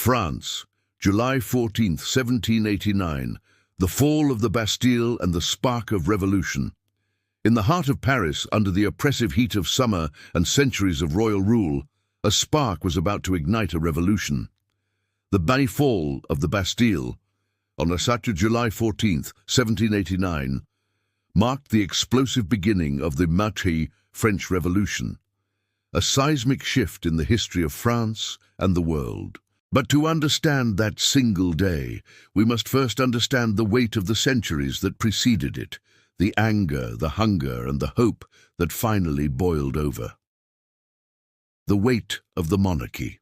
France, July 14, 1789, the fall of the Bastille and the spark of revolution. In the heart of Paris, under the oppressive heat of summer and centuries of royal rule, a spark was about to ignite a revolution. The fall of the Bastille, on a Saturday, July 14, 1789, marked the explosive beginning of the monarchy French Revolution, a seismic shift in the history of France and the world. But to understand that single day, we must first understand the weight of the centuries that preceded it, the anger, the hunger, and the hope that finally boiled over. The weight of the monarchy.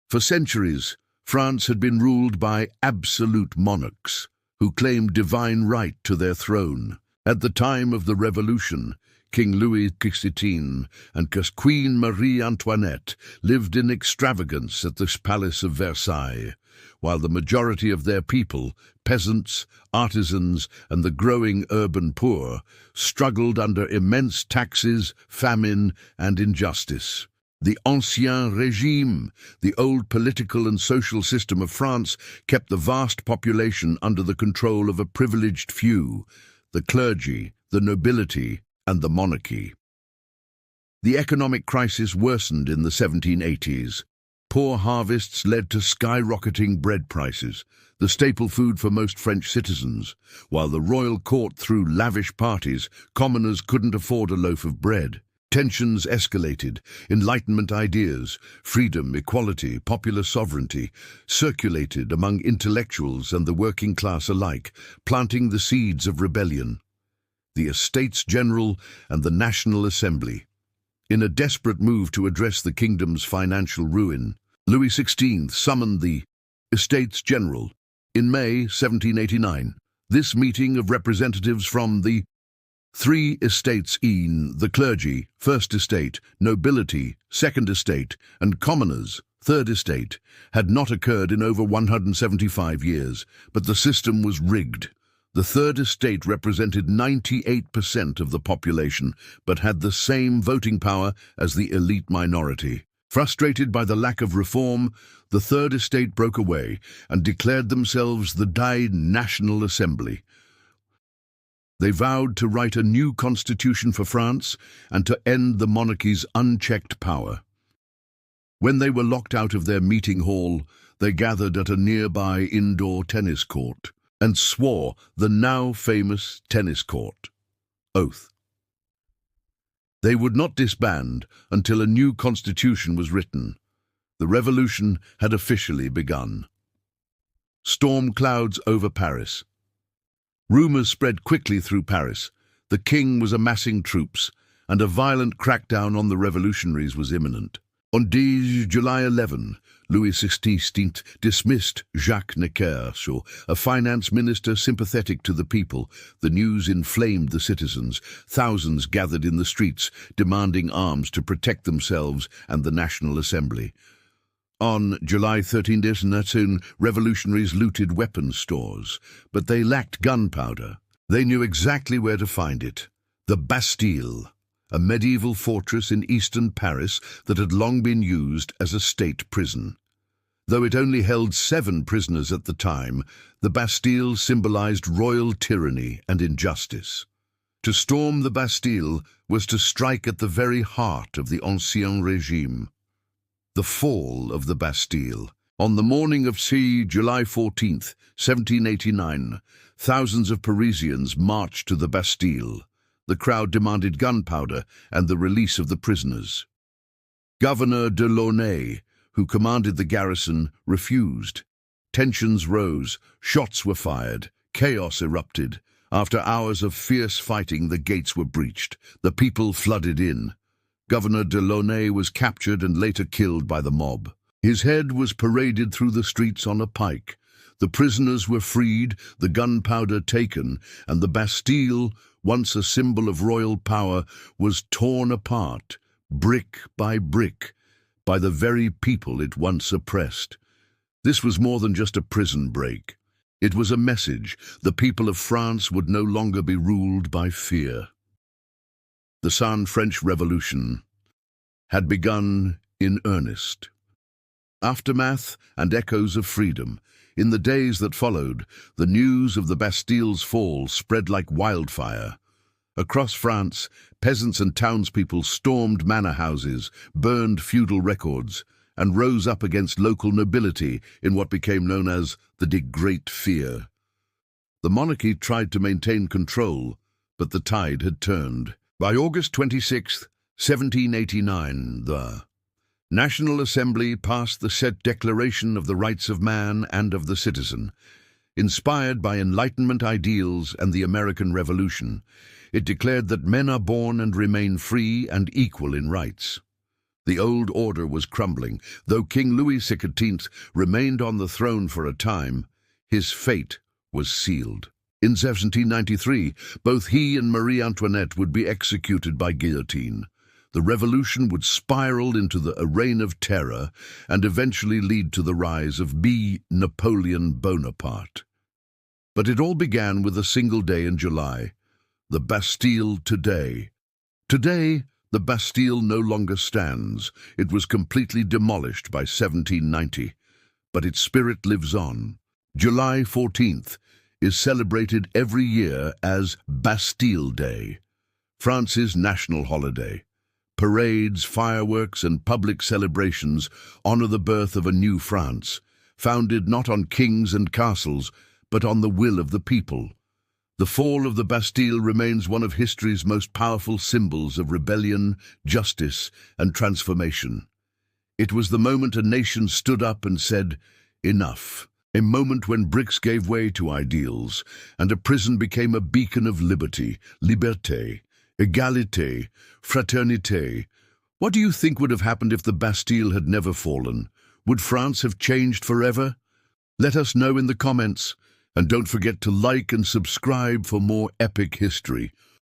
For centuries, France had been ruled by absolute monarchs who claimed divine right to their throne. At the time of the Revolution, King Louis XVI and Queen Marie Antoinette lived in extravagance at the Palace of Versailles, while the majority of their people, peasants, artisans, and the growing urban poor, struggled under immense taxes, famine, and injustice. The Ancien Régime, the old political and social system of France, kept the vast population under the control of a privileged few, the clergy, the nobility, and the monarchy. The economic crisis worsened in the 1780s. Poor harvests led to skyrocketing bread prices, the staple food for most French citizens. While the royal court threw lavish parties, commoners couldn't afford a loaf of bread. Tensions escalated. Enlightenment ideas, freedom, equality, popular sovereignty, circulated among intellectuals and the working class alike, planting the seeds of rebellion. The Estates General and the National Assembly. In a desperate move to address the kingdom's financial ruin, Louis XVI summoned the Estates General in May 1789. This meeting of representatives from the three estates the clergy, First Estate, nobility, Second Estate, and commoners, Third Estate, had not occurred in over 175 years, but the system was rigged. The Third Estate represented 98% of the population, but had the same voting power as the elite minority. Frustrated by the lack of reform, the Third Estate broke away and declared themselves the National Assembly. They vowed to write a new constitution for France and to end the monarchy's unchecked power. When they were locked out of their meeting hall, they gathered at a nearby indoor tennis court and swore the now famous tennis court oath. They would not disband until a new constitution was written. The revolution had officially begun. Storm clouds over Paris. Rumors spread quickly through Paris. The king was amassing troops, and a violent crackdown on the revolutionaries was imminent. On July 11, Louis XVI dismissed Jacques Necker, a finance minister sympathetic to the people. The news inflamed the citizens. Thousands gathered in the streets, demanding arms to protect themselves and the National Assembly. On July 13, revolutionaries looted weapons stores, but they lacked gunpowder. They knew exactly where to find it. The Bastille, a medieval fortress in eastern Paris that had long been used as a state prison. Though it only held 7 prisoners at the time, the Bastille symbolized royal tyranny and injustice. To storm the Bastille was to strike at the very heart of the Ancien Régime. The fall of the Bastille. On the morning of July 14, 1789, thousands of Parisians marched to the Bastille. The crowd demanded gunpowder and the release of the prisoners. Governor de Launay, who commanded the garrison, refused. Tensions rose, shots were fired, chaos erupted. After hours of fierce fighting, the gates were breached. The people flooded in. Governor de Launay was captured and later killed by the mob. His head was paraded through the streets on a pike. The prisoners were freed, the gunpowder taken, and the Bastille, once a symbol of royal power, was torn apart, brick by brick, by the very people it once oppressed. This was more than just a prison break. It was a message. The people of France would no longer be ruled by fear. The French Revolution had begun in earnest. Aftermath and echoes of freedom. In the days that followed, the news of the Bastille's fall spread like wildfire. Across France, peasants and townspeople stormed manor houses, burned feudal records, and rose up against local nobility in what became known as the Great Fear. The monarchy tried to maintain control, but the tide had turned. By August 26, 1789, the National Assembly passed the set Declaration of the Rights of Man and of the Citizen. Inspired by Enlightenment ideals and the American Revolution, it declared that men are born and remain free and equal in rights. The old order was crumbling. Though King Louis XVI remained on the throne for a time, his fate was sealed. In 1793, both he and Marie Antoinette would be executed by guillotine. The revolution would spiral into a reign of terror and eventually lead to the rise of Napoleon Bonaparte. But it all began with a single day in July, the Bastille today. Today, the Bastille no longer stands. It was completely demolished by 1790, but its spirit lives on. July 14th is celebrated every year as Bastille Day, France's national holiday. Parades, fireworks, and public celebrations honor the birth of a new France, founded not on kings and castles, but on the will of the people. The fall of the Bastille remains one of history's most powerful symbols of rebellion, justice, and transformation. It was the moment a nation stood up and said, "Enough." A moment when bricks gave way to ideals, and a prison became a beacon of liberty, liberté, égalité, fraternité. What do you think would have happened if the Bastille had never fallen? Would France have changed forever? Let us know in the comments, and don't forget to like and subscribe for more epic history.